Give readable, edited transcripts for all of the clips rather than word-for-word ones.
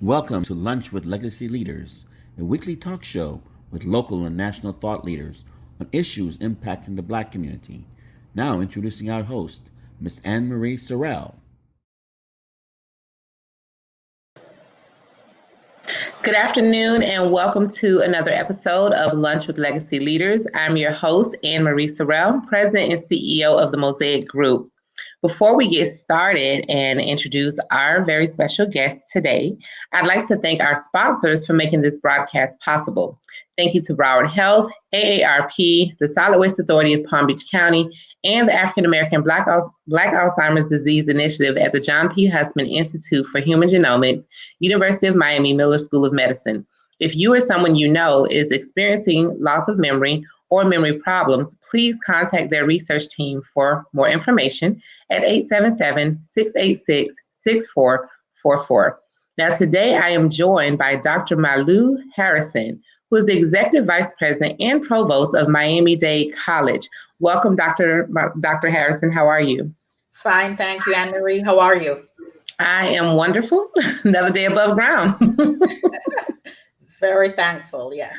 Welcome to Lunch with Legacy Leaders, a weekly talk show with local and national thought leaders on issues impacting the Black community. Now introducing our host, Ms. Anne Marie Sorrell. Good afternoon and welcome to another episode of Lunch with Legacy Leaders. I'm your host, Anne Marie Sorrell, President and CEO of the Mosaic Group. Before we get started and introduce our very special guest today, I'd like to thank our sponsors for making this broadcast possible. Thank you to Broward Health, AARP, the Solid Waste Authority of Palm Beach County, and the African American Black Alzheimer's Disease Initiative at the John P. Hussman Institute for Human Genomics, University of Miami Miller School of Medicine. If you or someone you know is experiencing loss of memory or memory problems, please contact their research team for more information at 877-686-6444. Now, today I am joined by Dr. Malou Harrison, who is the Executive Vice President and Provost of Miami-Dade College. Welcome, Dr. Harrison. How are you? Fine, thank you, Anne Marie. How are you? I am wonderful. Another day above ground. Very thankful, yes.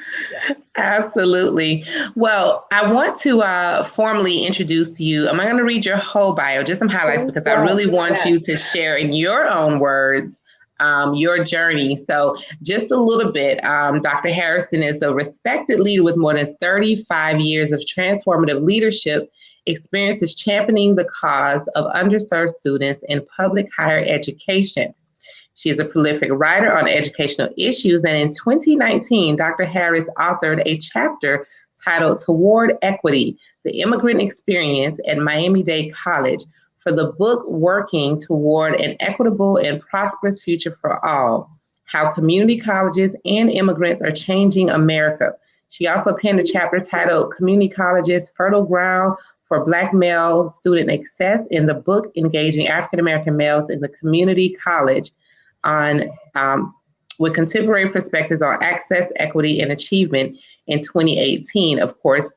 Absolutely. Well, I want to formally introduce you. I'm not going to read your whole bio, just some highlights, because I really want you to share in your own words your journey. So just a little bit, Dr. Harrison is a respected leader with more than 35 years of transformative leadership experiences championing the cause of underserved students in public higher education. She is a prolific writer on educational issues, and in 2019, Dr. Harris authored a chapter titled Toward Equity, the Immigrant Experience at Miami-Dade College, for the book Working Toward an Equitable and Prosperous Future for All, How Community Colleges and Immigrants Are Changing America. She also penned a chapter titled Community Colleges, Fertile Ground for Black Male Student Access in the book Engaging African American Males in the Community College, on with contemporary perspectives on access, equity, and achievement in 2018. Of course,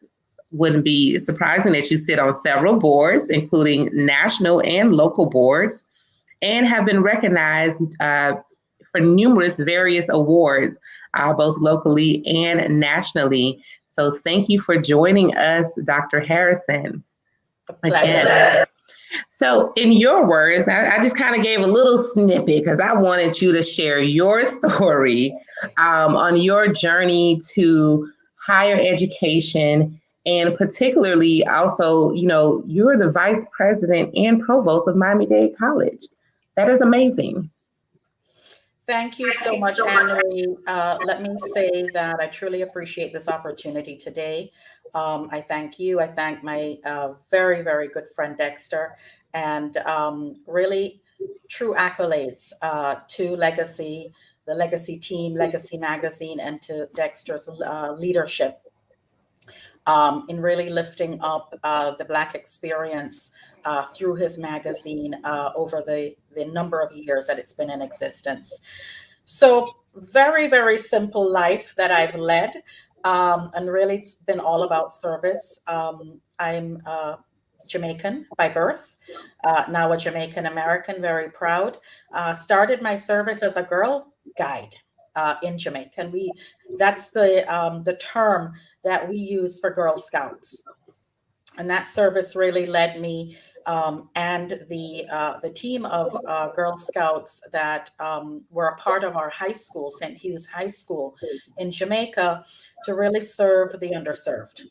wouldn't be surprising that you sit on several boards, including national and local boards, and have been recognized for numerous various awards, both locally and nationally. So thank you for joining us, Dr. Harrison. A pleasure. So in your words, I just kind of gave a little snippet because I wanted you to share your story on your journey to higher education, and particularly also, you're the vice president and provost of Miami-Dade College. That is amazing. Thank you so much, Anne Marie. Let me say that I truly appreciate this opportunity today. I thank you. I thank my very, very good friend Dexter, and really true accolades to Legacy, the Legacy team, Legacy Magazine, and to Dexter's leadership in really lifting up the Black experience through his magazine over the number of years that it's been in existence. So very, very simple life that I've led. And really, it's been all about service. I'm Jamaican by birth, now a Jamaican American, very proud. Started my service as a Girl Guide in Jamaica. And that's the term that we use for Girl Scouts. And that service really led me and the team of Girl Scouts that were a part of our high school, St. Hugh's High School in Jamaica, to really serve the underserved.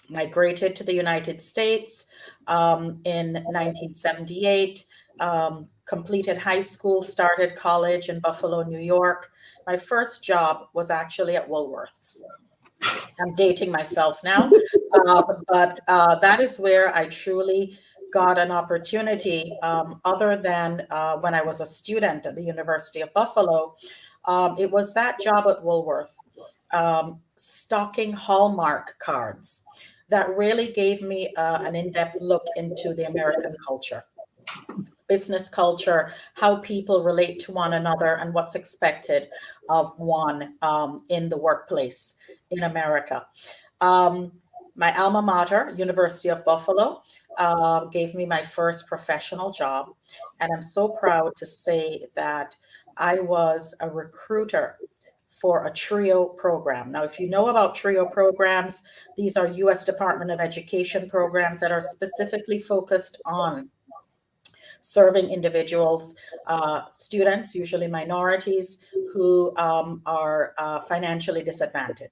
Migrated to the United States in 1978, completed high school, started college in Buffalo, New York. My first job was actually at Woolworths. I'm dating myself now, but that is where I truly got an opportunity other than when I was a student at the University of Buffalo. It was that job at Woolworth, stocking Hallmark cards, that really gave me an in-depth look into the American culture, business culture, how people relate to one another, and what's expected of one in the workplace in America. My alma mater, University of Buffalo, gave me my first professional job. And I'm so proud to say that I was a recruiter for a TRIO program. Now, if you know about TRIO programs, these are U.S. Department of Education programs that are specifically focused on serving individuals, students, usually minorities, who are financially disadvantaged.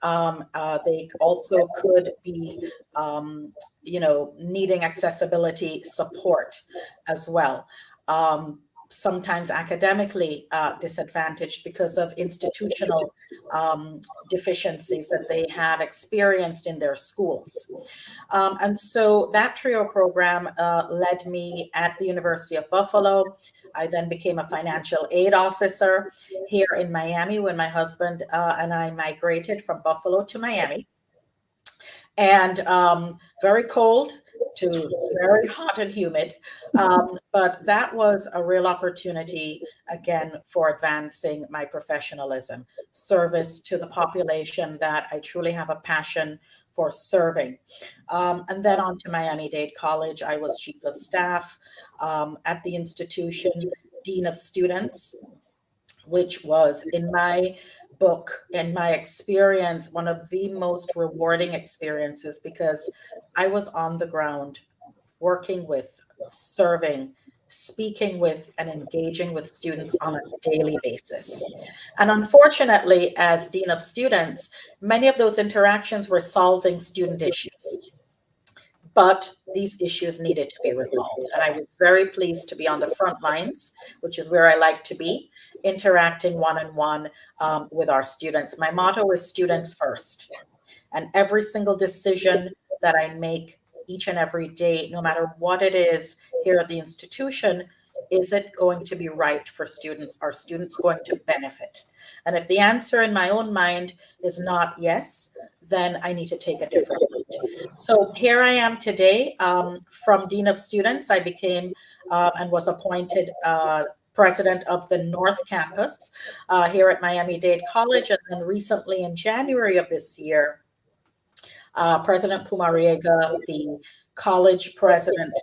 They also could be, needing accessibility support as well. Sometimes academically disadvantaged because of institutional deficiencies that they have experienced in their schools. And so that TRIO program led me at the University of Buffalo. I then became a financial aid officer here in Miami when my husband and I migrated from Buffalo to Miami. And very cold to very hot and humid. But that was a real opportunity, again, for advancing my professionalism, service to the population that I truly have a passion for serving. And then on to Miami-Dade College. I was chief of staff at the institution, dean of students, which was, in my book, in my experience, one of the most rewarding experiences, because I was on the ground working with, serving, speaking with, and engaging with students on a daily basis. And unfortunately, as dean of students, many of those interactions were solving student issues. But these issues needed to be resolved. And I was very pleased to be on the front lines, which is where I like to be, interacting one-on-one with our students. My motto is students first. And every single decision that I make each and every day, no matter what it is here at the institution, is it going to be right for students? Are students going to benefit? And if the answer in my own mind is not yes, then I need to take a different route. So here I am today. From Dean of Students, I became and was appointed president of the North Campus here at Miami-Dade College. And then recently in January of this year, President Pumariega, the college president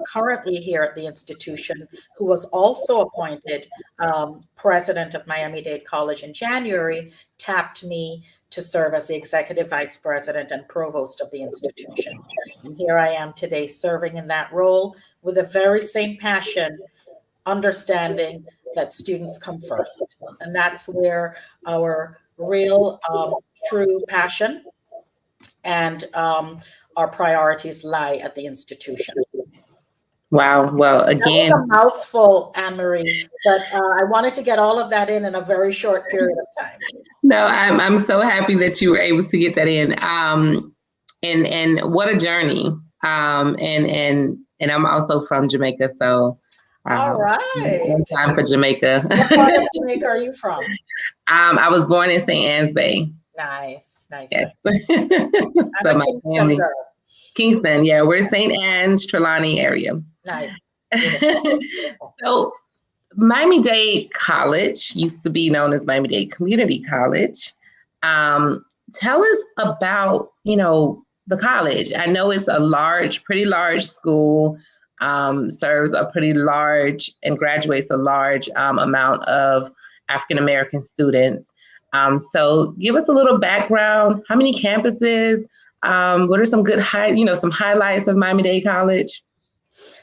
currently here at the institution, who was also appointed president of Miami-Dade College in January, tapped me to serve as the executive vice president and provost of the institution. And here I am today serving in that role with the very same passion, understanding that students come first. And that's where our real, true passion and our priorities lie at the institution. Wow. Well, again, that was a mouthful, Anne-Marie, but I wanted to get all of that in a very short period of time. No, I'm so happy that you were able to get that in. And what a journey. And I'm also from Jamaica, so all right. One time for Jamaica. What part of Jamaica are you from? I was born in St. Ann's Bay. Nice. Yes. So my family, Kingston, yeah, we're St. Ann's, Trelawney area. Nice. So Miami-Dade College used to be known as Miami-Dade Community College. Tell us about, the college. I know it's a pretty large school, serves a pretty large and graduates a large amount of African-American students. So give us a little background. How many campuses? What are some good some highlights of Miami-Dade College?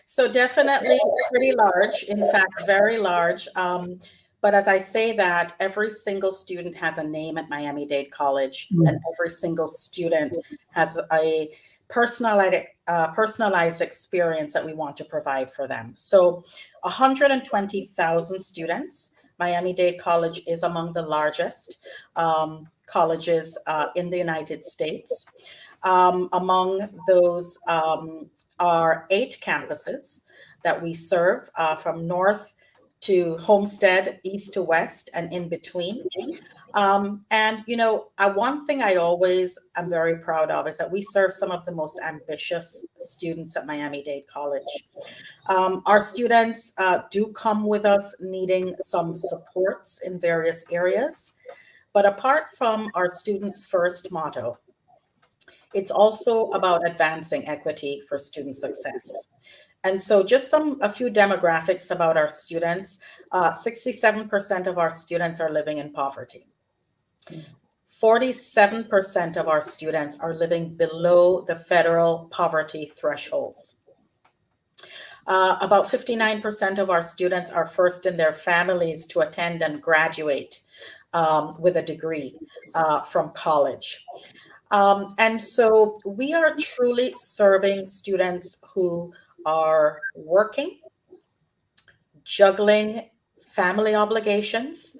So definitely pretty large, in fact, very large. But as I say that, every single student has a name at Miami-Dade College, and every single student has a personalized experience that we want to provide for them. So 120,000 students. Miami-Dade College is among the largest colleges in the United States. Among those are 8 campuses that we serve from north to Homestead, east to west, and in between. And, one thing I always am very proud of is that we serve some of the most ambitious students at Miami-Dade College. Our students do come with us needing some supports in various areas. But apart from our students first motto, it's also about advancing equity for student success. And so just a few demographics about our students. 67% of our students are living in poverty. 47% of our students are living below the federal poverty thresholds. About 59% of our students are first in their families to attend and graduate with a degree from college. And so we are truly serving students who are working, juggling family obligations,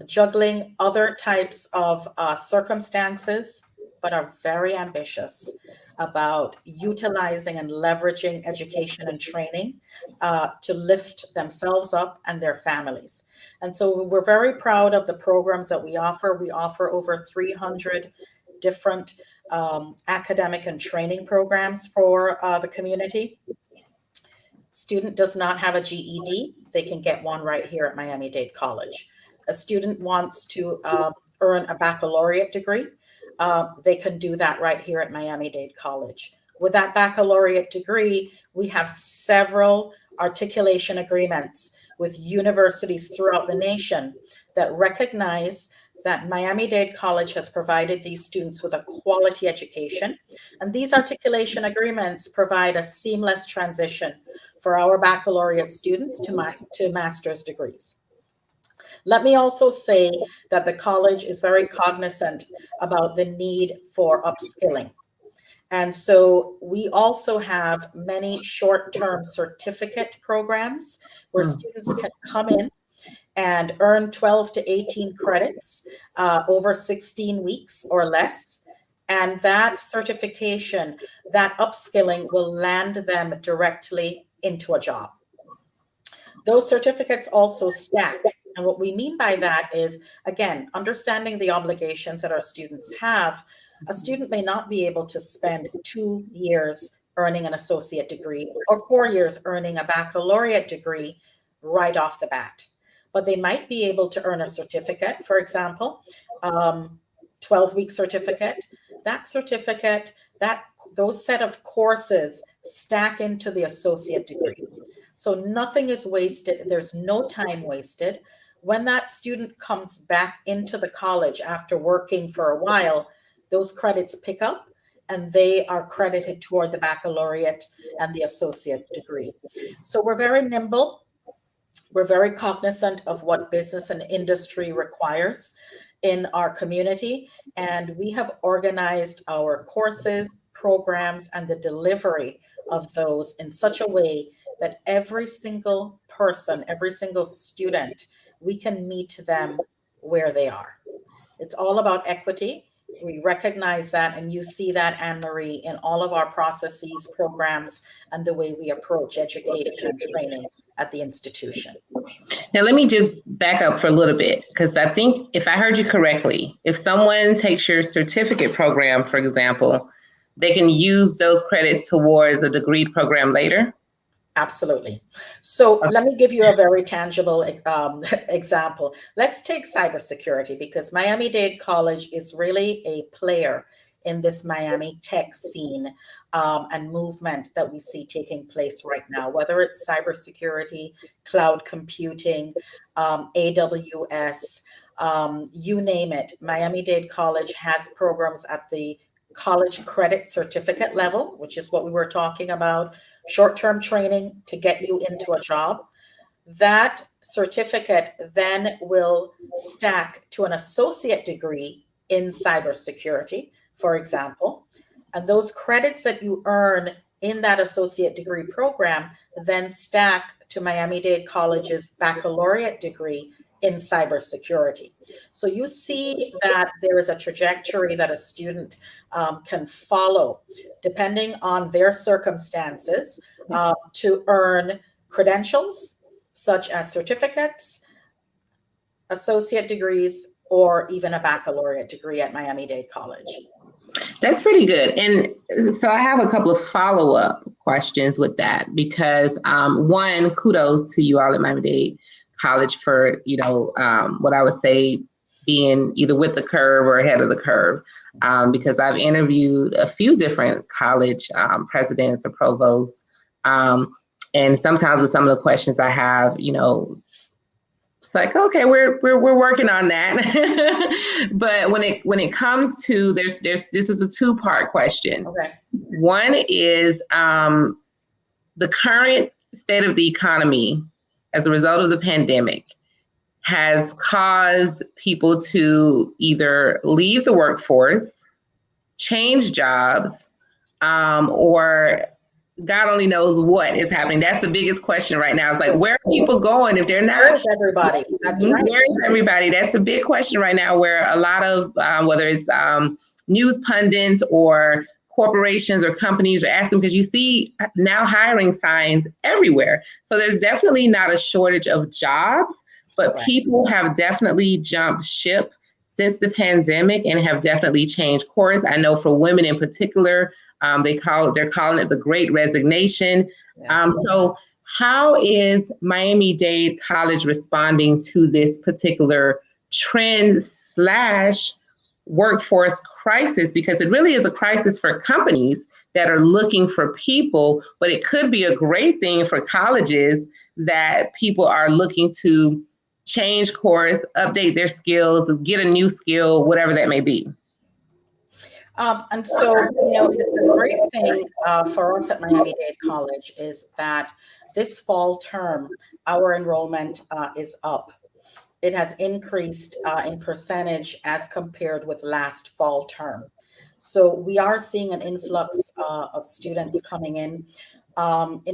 juggling other types of circumstances, but are very ambitious about utilizing and leveraging education and training to lift themselves up and their families. And so we're very proud of the programs that we offer. We offer over 300 different academic and training programs for the community. Student does not have a GED, they can get one right here at Miami-Dade College. A student wants to earn a baccalaureate degree, they can do that right here at Miami-Dade College. With that baccalaureate degree, we have several articulation agreements with universities throughout the nation that recognize that Miami-Dade College has provided these students with a quality education. And these articulation agreements provide a seamless transition for our baccalaureate students to master's degrees. Let me also say that the college is very cognizant about the need for upskilling. And so we also have many short-term certificate programs where students can come in and earn 12 to 18 credits over 16 weeks or less. And that certification, that upskilling will land them directly into a job. Those certificates also stack. And what we mean by that is, again, understanding the obligations that our students have. A student may not be able to spend 2 years earning an associate degree or 4 years earning a baccalaureate degree right off the bat. But they might be able to earn a certificate, for example, 12-week certificate. That certificate, those set of courses stack into the associate degree. So nothing is wasted. There's no time wasted. When that student comes back into the college after working for a while, those credits pick up and they are credited toward the baccalaureate and the associate degree. So we're very nimble. We're very cognizant of what business and industry requires in our community. And we have organized our courses, programs, and the delivery of those in such a way that every single person, every single student, we can meet them where they are. It's all about equity. We recognize that, and you see that, Anne-Marie, in all of our processes, programs, and the way we approach education and training at the institution. Now, let me just back up for a little bit, because I think if I heard you correctly, if someone takes your certificate program, for example, they can use those credits towards a degree program later? Absolutely. So let me give you a very tangible example. Let's take cybersecurity, because Miami-Dade College is really a player in this Miami tech scene and movement that we see taking place right now, whether it's cybersecurity, cloud computing, AWS, you name it. Miami-Dade College has programs at the college credit certificate level, which is what we were talking about, short-term training to get you into a job. That certificate then will stack to an associate degree in cybersecurity, for example. And those credits that you earn in that associate degree program then stack to Miami-Dade College's baccalaureate degree in cybersecurity. So you see that there is a trajectory that a student can follow depending on their circumstances to earn credentials such as certificates, associate degrees, or even a baccalaureate degree at Miami-Dade College. That's pretty good. And so I have a couple of follow-up questions with that, because one, kudos to you all at Miami-Dade College for, what I would say being either with the curve or ahead of the curve, because I've interviewed a few different college presidents or provosts And sometimes with some of the questions I have, it's like, okay, we're working on that. But when it comes to this is a two-part question. Okay. One is the current state of the economy as a result of the pandemic has caused people to either leave the workforce, change jobs, or God only knows what is happening. That's the biggest question right now. It's like, where are people going if they're not? Where is everybody? That's right. Where is everybody? That's the big question right now, where a lot of, whether it's news pundits or corporations or companies are asking, because you see now hiring signs everywhere. So there's definitely not a shortage of jobs, but people have definitely jumped ship since the pandemic and have definitely changed course. I know for women in particular, they're calling it the Great Resignation. Yes. So how is Miami-Dade College responding to this particular trend / workforce crisis? Because it really is a crisis for companies that are looking for people, but it could be a great thing for colleges that people are looking to change course, update their skills, get a new skill, whatever that may be. And so, the great thing for us at Miami-Dade College is that this fall term, our enrollment is up. It has increased in percentage as compared with last fall term. So we are seeing an influx of students coming in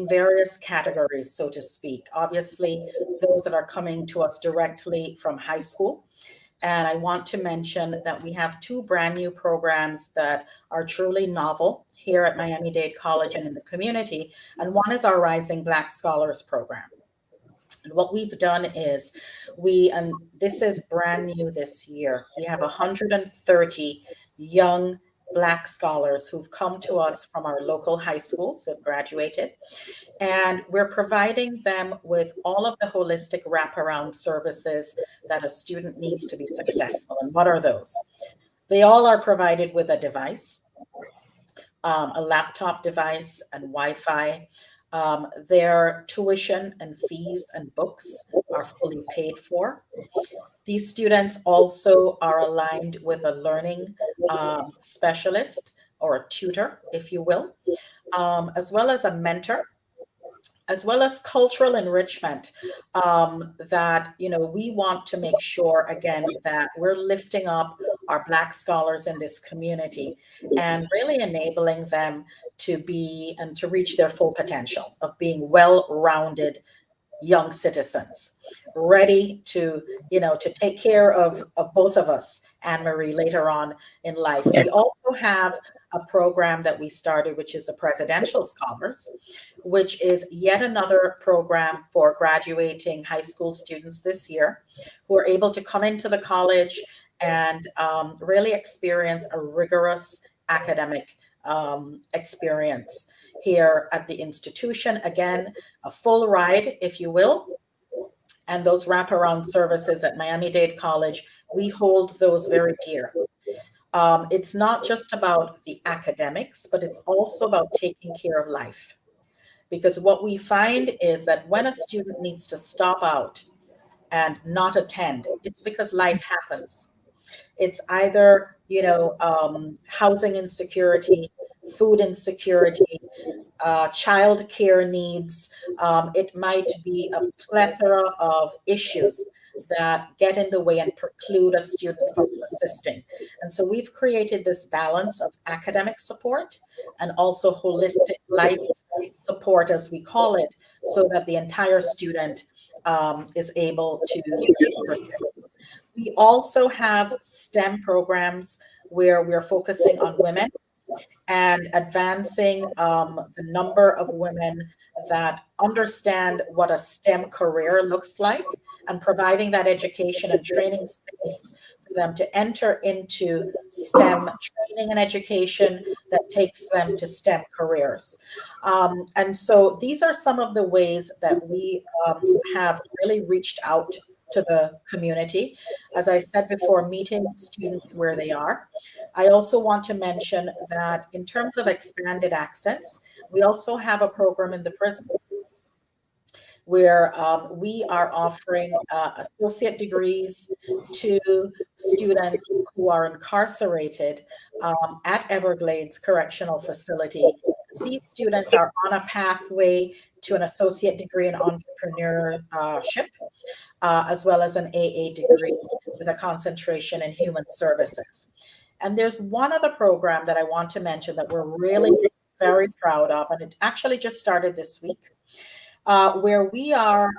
various categories, so to speak. Obviously, those that are coming to us directly from high school. And I want to mention that we have two brand new programs that are truly novel here at Miami-Dade College and in the community. And one is our Rising Black Scholars Program. And what we've done is and this is brand new this year, we have 130 young Black scholars who've come to us from our local high schools, have graduated. And we're providing them with all of the holistic wraparound services that a student needs to be successful. And what are those? They all are provided with a device, a laptop device and Wi-Fi. Their tuition and fees and books are fully paid for. These students also are aligned with a learning specialist or a tutor, if you will, as well as a mentor, as well as cultural enrichment that, we want to make sure, again, that we're lifting up our Black scholars in this community and really enabling them to be and to reach their full potential of being well-rounded young citizens, ready to take care of both of us, Anne-Marie, later on in life. Yes. We also have a program that we started, which is the Presidential Scholars, which is yet another program for graduating high school students this year who are able to come into the college and really experience a rigorous academic experience here at the institution. Again, a full ride, if you will. And those wraparound services at Miami-Dade College, we hold those very dear. It's not just about the academics, but it's also about taking care of life. Because what we find is that when a student needs to stop out and not attend, it's because life happens. It's either, housing insecurity, food insecurity, child care needs. It might be a plethora of issues that get in the way and preclude a student from persisting. And so we've created this balance of academic support and also holistic life support, as we call it, so that the entire student is able to persist. We also have STEM programs where we're focusing on women and advancing the number of women that understand what a STEM career looks like and providing that education and training space for them to enter into STEM training and education that takes them to STEM careers. And so these are some of the ways that we have really reached out to the community. As I said before, meeting students where they are. I also want to mention that in terms of expanded access, we also have a program in the prison where we are offering associate degrees to students who are incarcerated at Everglades Correctional Facility. These students are on a pathway to an associate degree in entrepreneurship, as well as an AA degree with a concentration in human services. And there's one other program that I want to mention that we're really very proud of, and it actually just started this week, where we are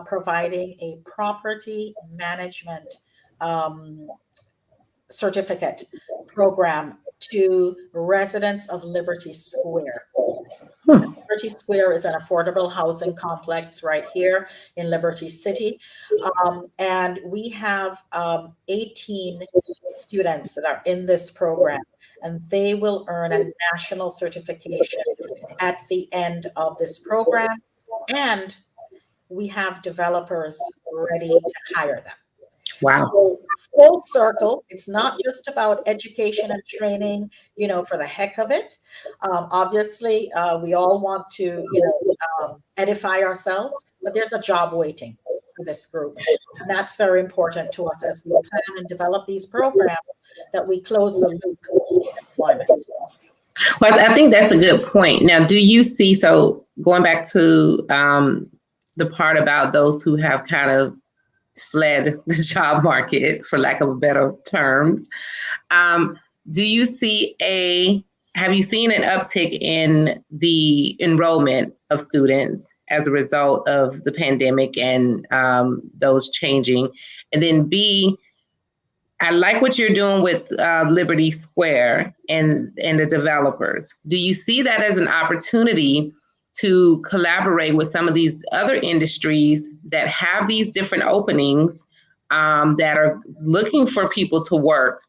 providing a property management certificate program to residents of Liberty Square. Liberty Square is an affordable housing complex right here in Liberty City. And we have 18 students that are in this program, and they will earn a national certification at the end of this program. And we have developers ready to hire them. Wow. So full circle, it's not just about education and training, for the heck of it. Obviously, we all want to, edify ourselves, but there's a job waiting for this group. And that's very important to us as we plan and develop these programs, that we close the loop in employment. Well, I think that's a good point. Now, do you see, so going back to the part about those who have kind of fled the job market, for lack of a better term, do you see have you seen an uptick in the enrollment of students as a result of the pandemic and those changing? And then B, I like what you're doing with Liberty Square and the developers. Do you see that as an opportunity to collaborate with some of these other industries that have these different openings, that are looking for people to work,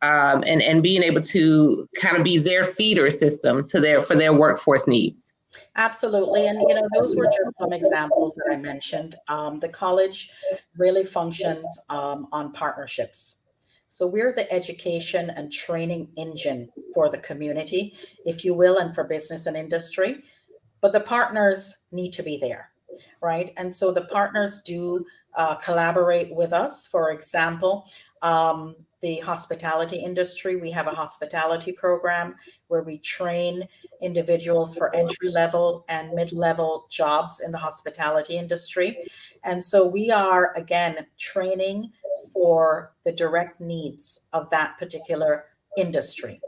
and being able to kind of be their feeder system for their workforce needs? Absolutely. And, those were just some examples that I mentioned. The college really functions on partnerships. So we're the education and training engine for the community, if you will, and for business and industry. But the partners need to be there, right? And so the partners do collaborate with us. For example, the hospitality industry, we have a hospitality program where we train individuals for entry-level and mid-level jobs in the hospitality industry. And so we are, again, training for the direct needs of that particular industry.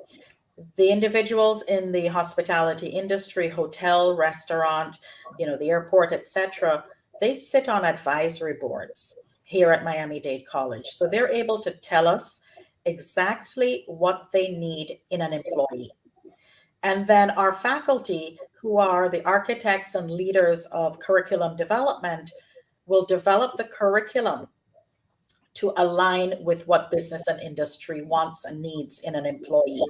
The individuals in the hospitality industry, hotel, restaurant, the airport, etc., they sit on advisory boards here at Miami-Dade College. So they're able to tell us exactly what they need in an employee. And then our faculty, who are the architects and leaders of curriculum development, will develop the curriculum to align with what business and industry wants and needs in an employee.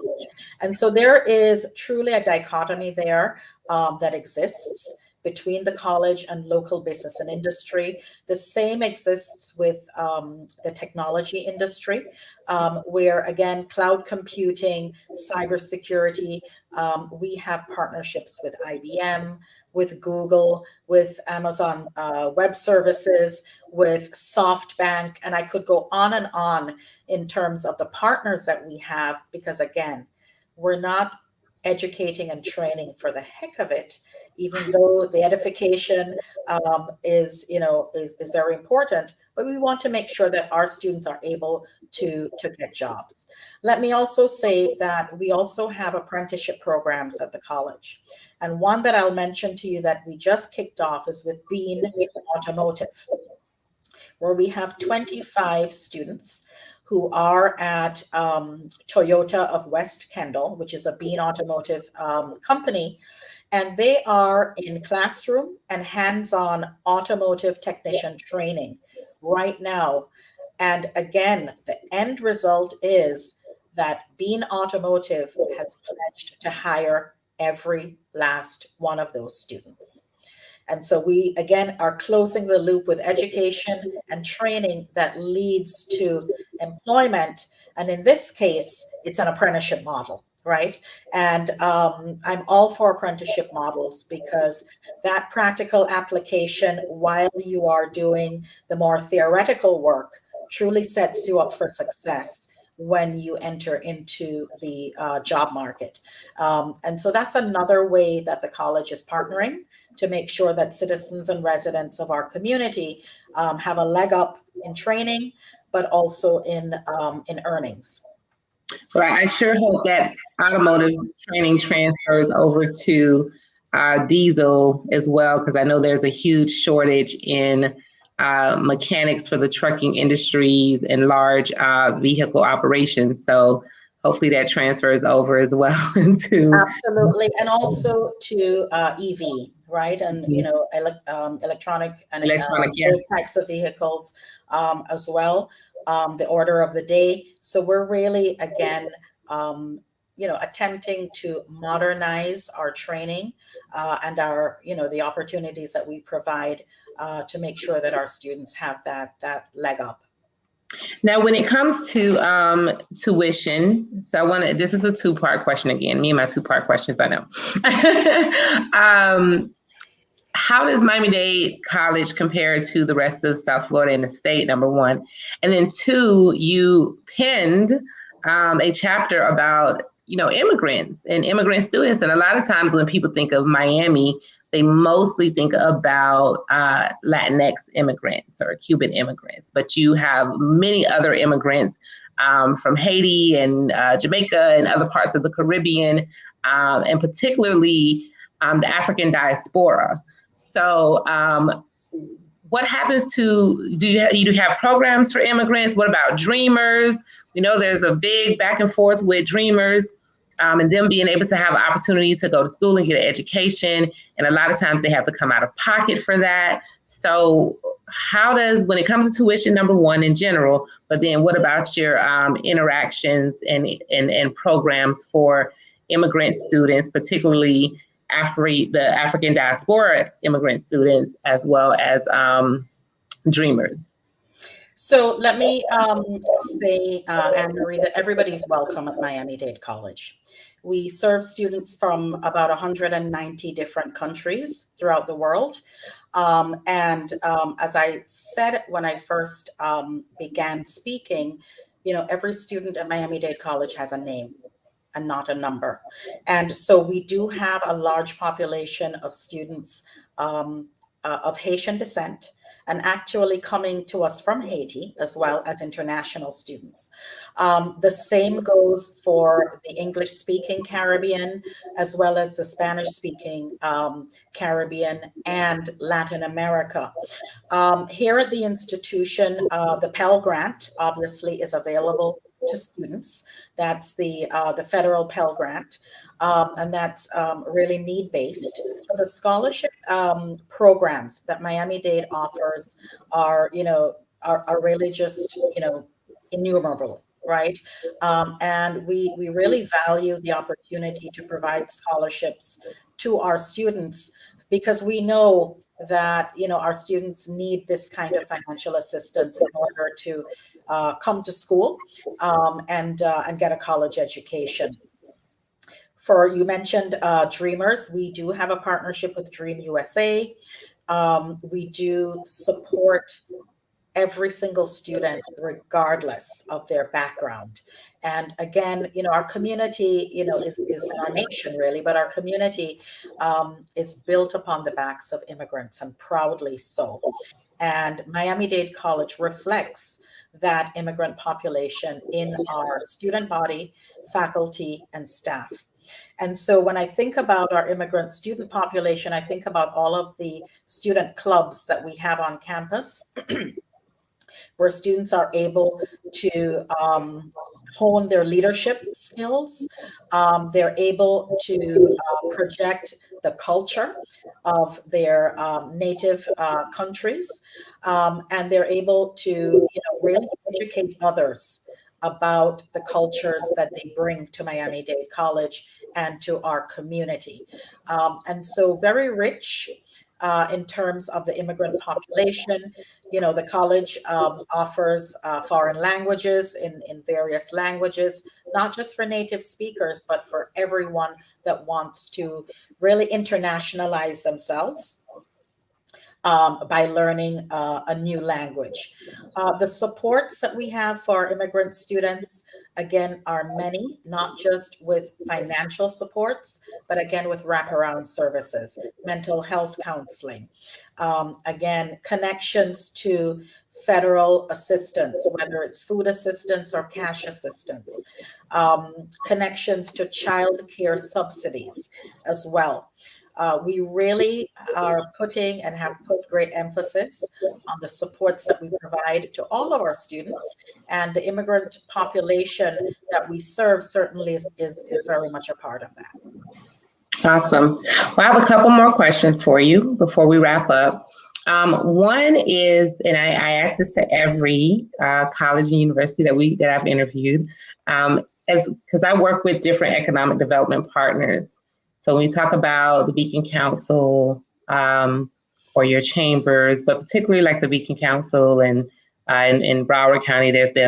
And so there is truly a dichotomy there that exists between the college and local business and industry. The same exists with the technology industry, where, again, cloud computing, cybersecurity, we have partnerships with IBM, with Google, with Amazon Web Services, with SoftBank, and I could go on in terms of the partners that we have, because, again, we're not educating and training for the heck of it, even though the edification is very important, but we want to make sure that our students are able to get jobs. Let me also say that we also have apprenticeship programs at the college. And one that I'll mention to you that we just kicked off is with Bean Automotive, where we have 25 students who are at Toyota of West Kendall, which is a Bean Automotive company. And they are in classroom and hands-on automotive technician training right now. And again, the end result is that Bean Automotive has pledged to hire every last one of those students. And so we, again, are closing the loop with education and training that leads to employment. And in this case, it's an apprenticeship model, right? And I'm all for apprenticeship models because that practical application while you are doing the more theoretical work truly sets you up for success when you enter into the job market. And so that's another way that the college is partnering to make sure that citizens and residents of our community have a leg up in training, but also in earnings. Well, I sure hope that automotive training transfers over to diesel as well, because I know there's a huge shortage in mechanics for the trucking industries and large vehicle operations. So hopefully that transfers over as well into Absolutely, and also to EV, right? And electronic and those types of vehicles as well. The order of the day. So we're really again, attempting to modernize our training and our, the opportunities that we provide to make sure that our students have that leg up. Now, when it comes to tuition, so this is a two-part question again, me and my two-part questions, I know. How does Miami-Dade College compare to the rest of South Florida and the state, number one? And then two, you penned a chapter about, immigrants and immigrant students. And a lot of times when people think of Miami, they mostly think about Latinx immigrants or Cuban immigrants, but you have many other immigrants from Haiti and Jamaica and other parts of the Caribbean, and particularly the African diaspora. So what happens to, do you have programs for immigrants? What about Dreamers? We know there's a big back and forth with Dreamers and them being able to have an opportunity to go to school and get an education. And a lot of times they have to come out of pocket for that. So how does, when it comes to tuition, number one, in general, but then what about your interactions and programs for immigrant students, particularly the African diaspora immigrant students, as well as Dreamers? So let me say, Anne-Marie, that everybody's welcome at Miami-Dade College. We serve students from about 190 different countries throughout the world. And as I said when I first began speaking, every student at Miami-Dade College has a name and not a number. And so we do have a large population of students of Haitian descent, and actually coming to us from Haiti, as well as international students. The same goes for the English-speaking Caribbean, as well as the Spanish-speaking Caribbean and Latin America. Here at the institution, the Pell Grant obviously is available to students. That's the federal Pell Grant, and that's really need-based. So the scholarship programs that Miami-Dade offers are really just innumerable, right? And we really value the opportunity to provide scholarships to our students, because we know that our students need this kind of financial assistance in order to come to school and get a college education. You mentioned Dreamers. We do have a partnership with Dream USA. We do support every single student, regardless of their background. And again, our community, is our nation really, but our community is built upon the backs of immigrants, and proudly so. And Miami-Dade College reflects that immigrant population in our student body, faculty, and staff. And so when I think about our immigrant student population, I think about all of the student clubs that we have on campus, where students are able to hone their leadership skills. They're able to project the culture of their native countries, and they're able to really educate others about the cultures that they bring to Miami-Dade College and to our community. And so very rich. in terms of the immigrant population. The college offers foreign languages in various languages, not just for native speakers, but for everyone that wants to really internationalize themselves by learning a new language. The supports that we have for immigrant students, again, are many, not just with financial supports, but again, with wraparound services, mental health counseling, again, connections to federal assistance, whether it's food assistance or cash assistance, connections to child care subsidies as well. We really are putting and have put great emphasis on the supports that we provide to all of our students, and the immigrant population that we serve certainly is very much a part of that. Awesome. Well, I have a couple more questions for you before we wrap up. One is, and I ask this to every college and university that I've interviewed, because I work with different economic development partners. So when we talk about the Beacon Council or your chambers, but particularly like the Beacon Council and in Broward County, there's the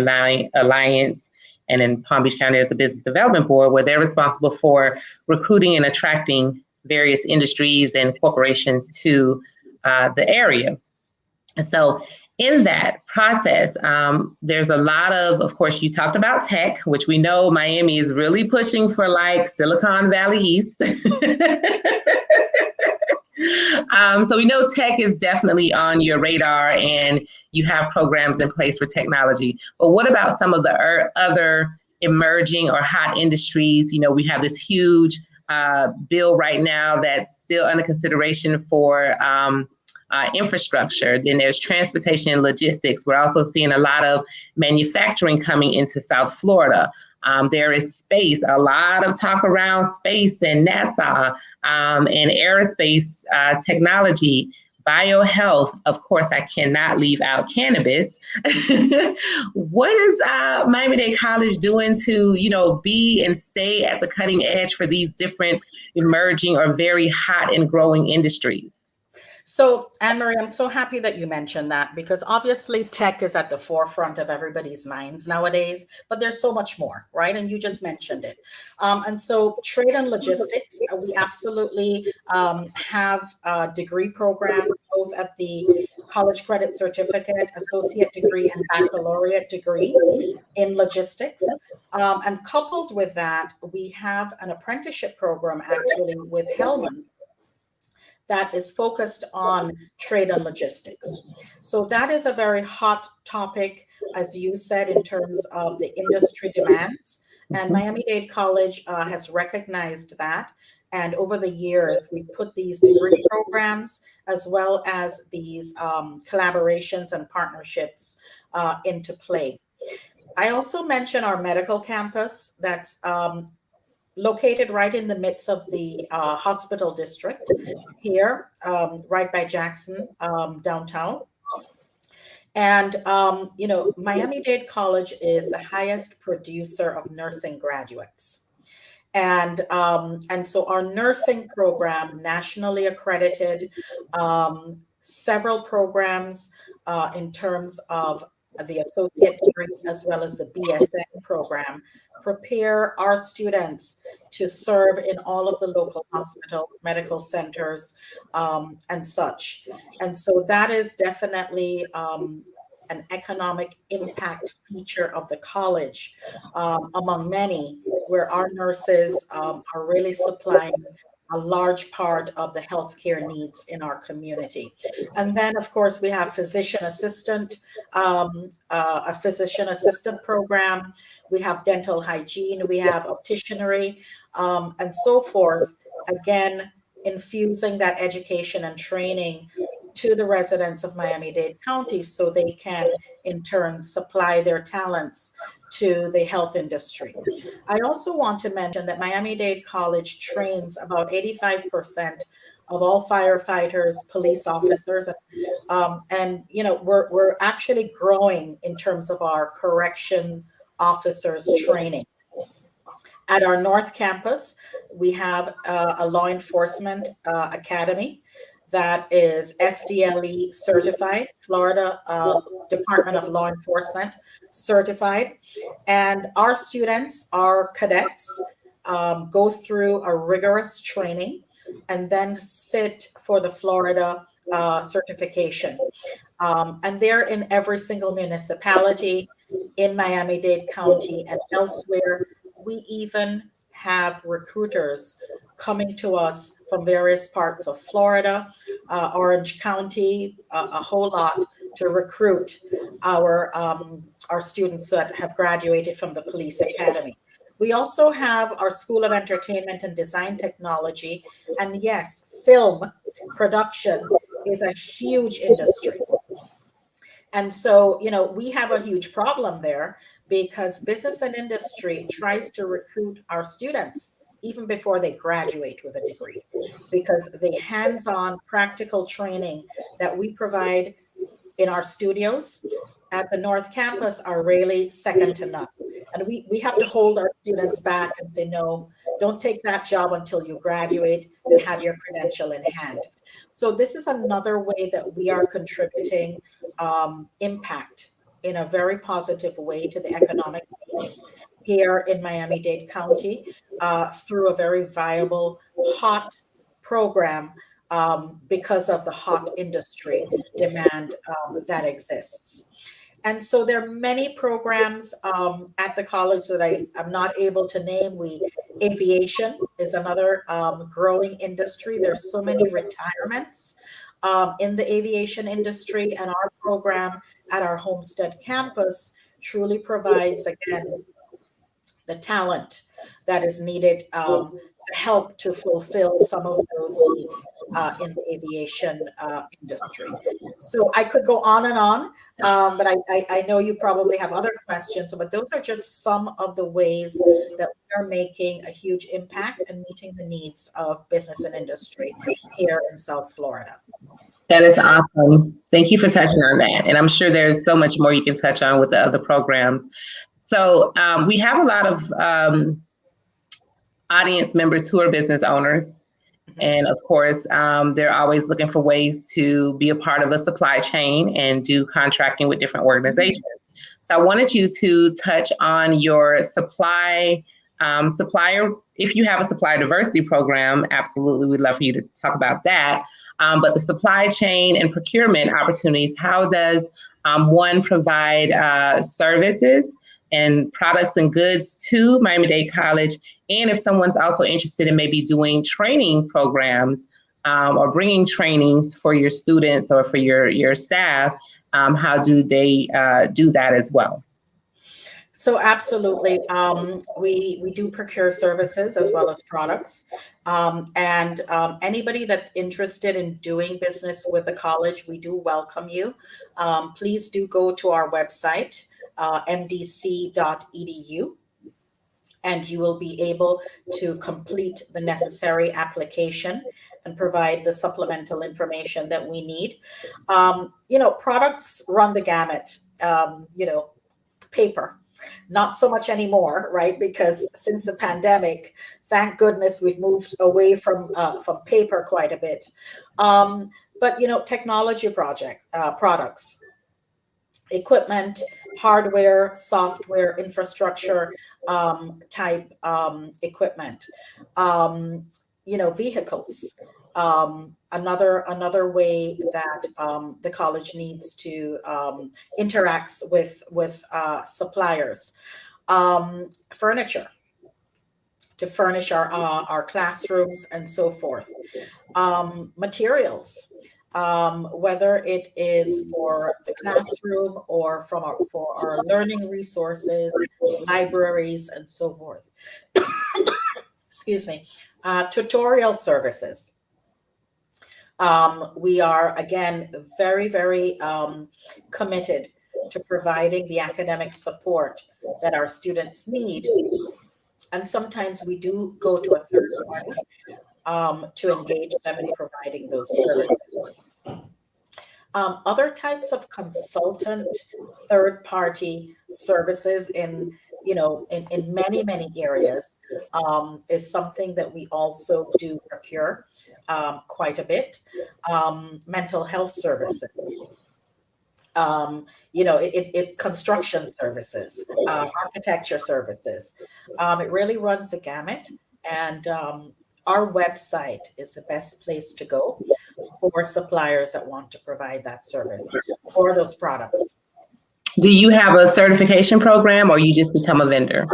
Alliance, and in Palm Beach County, there's the Business Development Board, where they're responsible for recruiting and attracting various industries and corporations to the area. And so in that process, there's a lot of course, you talked about tech, which we know Miami is really pushing for, like Silicon Valley East. So we know tech is definitely on your radar and you have programs in place for technology. But what about some of the other emerging or hot industries? We have this huge bill right now that's still under consideration for infrastructure. Then there's transportation and logistics. We're also seeing a lot of manufacturing coming into South Florida. There is space, a lot of talk around space and NASA and aerospace technology, biohealth. Of course, I cannot leave out cannabis. What is Miami-Dade College doing to, be and stay at the cutting edge for these different emerging or very hot and growing industries? So, Anne-Marie, I'm so happy that you mentioned that, because obviously tech is at the forefront of everybody's minds nowadays, but there's so much more, right? And you just mentioned it. And so trade and logistics, we absolutely have degree programs, both at the college credit certificate, associate degree, and baccalaureate degree in logistics. And coupled with that, we have an apprenticeship program actually with Hellman that is focused on trade and logistics. So that is a very hot topic, as you said, in terms of the industry demands. And Miami-Dade College has recognized that. And over the years, we put these degree programs as well as these collaborations and partnerships into play. I also mentioned our medical campus that's located right in the midst of the hospital district here, right by Jackson, downtown. And, Miami-Dade College is the highest producer of nursing graduates. And so our nursing program, nationally accredited, several programs in terms of the associate degree as well as the BSN program, prepare our students to serve in all of the local hospitals, medical centers, and such. And so that is definitely an economic impact feature of the college, among many, where our nurses are really supplying a large part of the healthcare needs in our community. And then, of course, we have physician assistant, a physician assistant program. We have dental hygiene, we have opticianry, and so forth. Again, infusing that education and training to the residents of Miami-Dade County so they can, in turn, supply their talents to the health industry. I also want to mention that Miami-Dade College trains about 85% of all firefighters, police officers, and we're actually growing in terms of our correction officers training. At our North Campus, we have a law enforcement academy that is FDLE certified, Florida Department of Law Enforcement certified. And our students, our cadets, go through a rigorous training and then sit for the Florida certification. And they're in every single municipality in Miami-Dade County and elsewhere. We even have recruiters coming to us from various parts of Florida, Orange County, a whole lot, to recruit our students that have graduated from the police academy. We also have our School of Entertainment and Design Technology. And yes, film production is a huge industry. And so, we have a huge problem there because business and industry tries to recruit our students even before they graduate with a degree, because the hands-on practical training that we provide in our studios at the North Campus are really second to none. And we have to hold our students back and say, no, don't take that job until you graduate and have your credential in hand. So this is another way that we are contributing impact in a very positive way to the economic base here in Miami-Dade County through a very viable HOT program because of the HOT industry demand that exists. And so there are many programs at the college that I'm not able to name. Aviation is another growing industry. There's so many retirements in the aviation industry, and our program at our Homestead campus truly provides, again, the talent that is needed to help to fulfill some of those needs in the aviation industry. So I could go on and on, but I know you probably have other questions, but those are just some of the ways that we are making a huge impact and meeting the needs of business and industry here in South Florida. That is awesome. Thank you for touching on that. And I'm sure there's so much more you can touch on with the other programs. So we have a lot of audience members who are business owners. And of course, they're always looking for ways to be a part of a supply chain and do contracting with different organizations. So I wanted you to touch on your supplier, if you have a supplier diversity program, absolutely, we'd love for you to talk about that. But the supply chain and procurement opportunities, how does one provide services and products and goods to Miami-Dade College? And if someone's also interested in maybe doing training programs or bringing trainings for your students or for your staff, how do they do that as well? So absolutely, we do procure services as well as products. And anybody that's interested in doing business with the college, we do welcome you. Please do go to our website, mdc.edu, and you will be able to complete the necessary application and provide the supplemental information that we need. Products run the gamut, paper. Not so much anymore, right? Because since the pandemic, thank goodness we've moved away from paper quite a bit. But technology products, equipment, hardware, software, infrastructure type equipment, vehicles. Another way that the college needs to interacts with suppliers, furniture to furnish our classrooms and so forth, materials, whether it is for the classroom or for our learning resources, libraries, and so forth. Excuse me, tutorial services. We are, again, very, very committed to providing the academic support that our students need. And sometimes we do go to a third party to engage them in providing those services. Other types of consultant third party services in many, many areas. is something that we also do procure quite a bit. Mental health services, construction services, architecture services. It really runs the gamut. And our website is the best place to go for suppliers that want to provide that service or those products. Do you have a certification program, or you just become a vendor?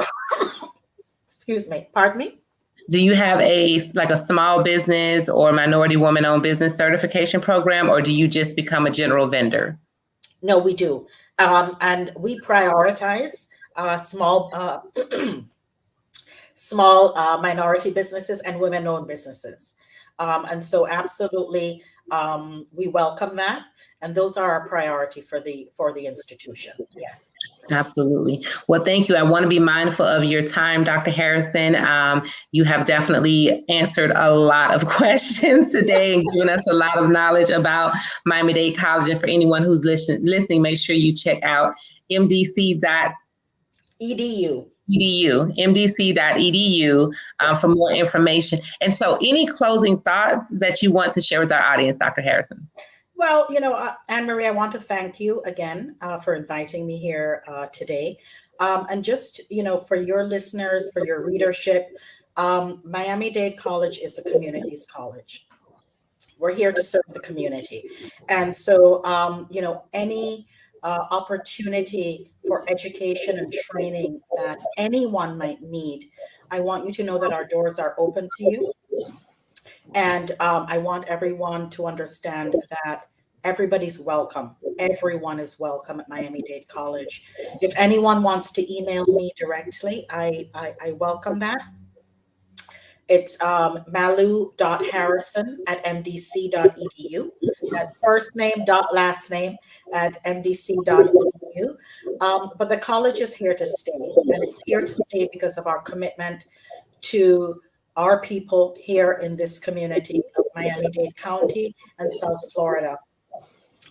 Excuse me, pardon me? Do you have a small business or minority woman-owned business certification program, or do you just become a general vendor? No, we do. And we prioritize small minority businesses and women-owned businesses. And so absolutely, we welcome that. And those are our priority for the institution. Yes. Absolutely. Well, thank you. I want to be mindful of your time, Dr. Harrison. You have definitely answered a lot of questions today and given us a lot of knowledge about Miami-Dade College. And for anyone who's listening, make sure you check out mdc.edu. mdc.edu for more information. And so any closing thoughts that you want to share with our audience, Dr. Harrison? Well, Anne-Marie, I want to thank you again for inviting me here today. And just, for your listeners, for your readership, Miami-Dade College is a communities college. We're here to serve the community. And so, any opportunity for education and training that anyone might need, I want you to know that our doors are open to you. And I want everyone to understand that everybody's welcome. Everyone is welcome at Miami-Dade College. If anyone wants to email me directly, I welcome that. It's malou.harrison@mdc.edu. That's first name dot last name at mdc.edu. But the college is here to stay, and it's here to stay because of our commitment to our people here in this community of Miami-Dade County and South Florida.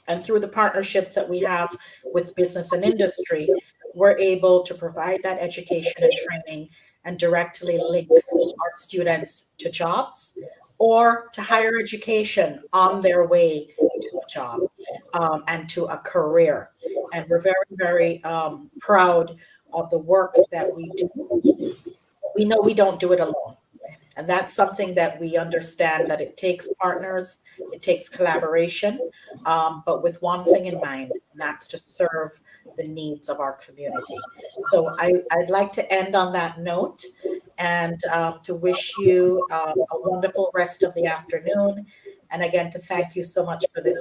And through the partnerships that we have with business and industry, we're able to provide that education and training and directly link our students to jobs or to higher education on their way to a job and to a career. And we're very, very proud of the work that we do. We know we don't do it alone. And that's something that we understand, that it takes partners, it takes collaboration, but with one thing in mind, and that's to serve the needs of our community. So I'd like to end on that note and to wish you a wonderful rest of the afternoon. And again, to thank you so much for this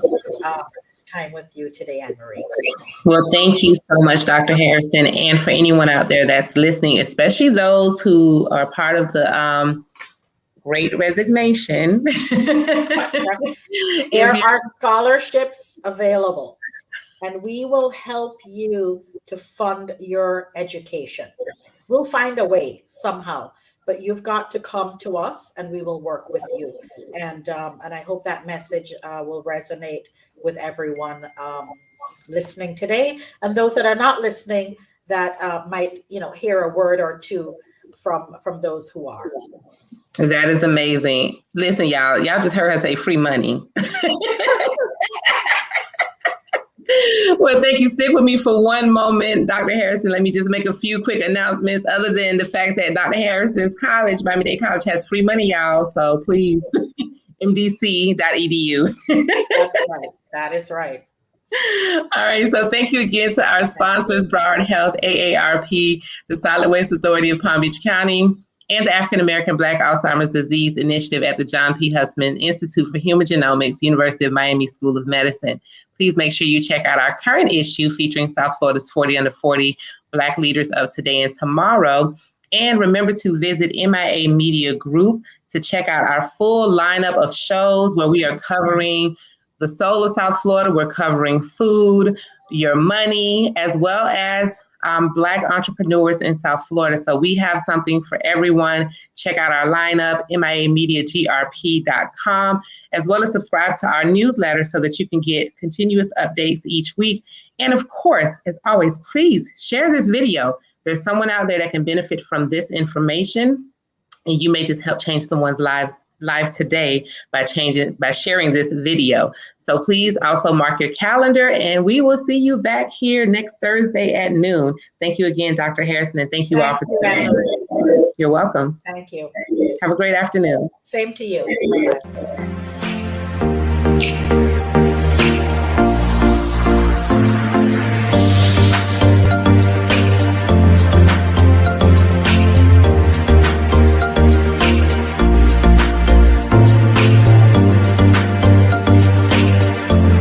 time with you today, Anne-Marie. Well, thank you so much, Dr. Harrison. And for anyone out there that's listening, especially those who are part of the Great Resignation. There are scholarships available, and we will help you to fund your education. We'll find a way somehow, but you've got to come to us and we will work with you. And I hope that message will resonate with everyone listening today, and those that are not listening that might hear a word or two from those who are. That is amazing. Listen, y'all just heard her say free money. Well, thank you. Stick with me for one moment, Dr. Harrison. Let me just make a few quick announcements other than the fact that Dr. Harrison's college, Miami-Dade College, has free money, y'all. So please, mdc.edu. That's right. That is right. All right. So thank you again to our sponsors, Broward Health, AARP, the Solid Waste Authority of Palm Beach County, and the African American Black Alzheimer's Disease Initiative at the John P. Hussman Institute for Human Genomics, University of Miami School of Medicine. Please make sure you check out our current issue featuring South Florida's 40 under 40 Black leaders of today and tomorrow. And remember to visit MIA Media Group to check out our full lineup of shows where we are covering the soul of South Florida. We're covering food, your money, as well as Black entrepreneurs in South Florida. So we have something for everyone. Check out our lineup, miamediagrp.com, as well as subscribe to our newsletter so that you can get continuous updates each week. And of course, as always, please share this video. There's someone out there that can benefit from this information. And you may just help change someone's lives today by sharing this video. So please also mark your calendar, and we will see you back here next Thursday at noon. Thank you again, Dr. Harrison, and thank you all for tuning in. You're welcome. Thank you. Have a great afternoon. Same to you. Bye-bye.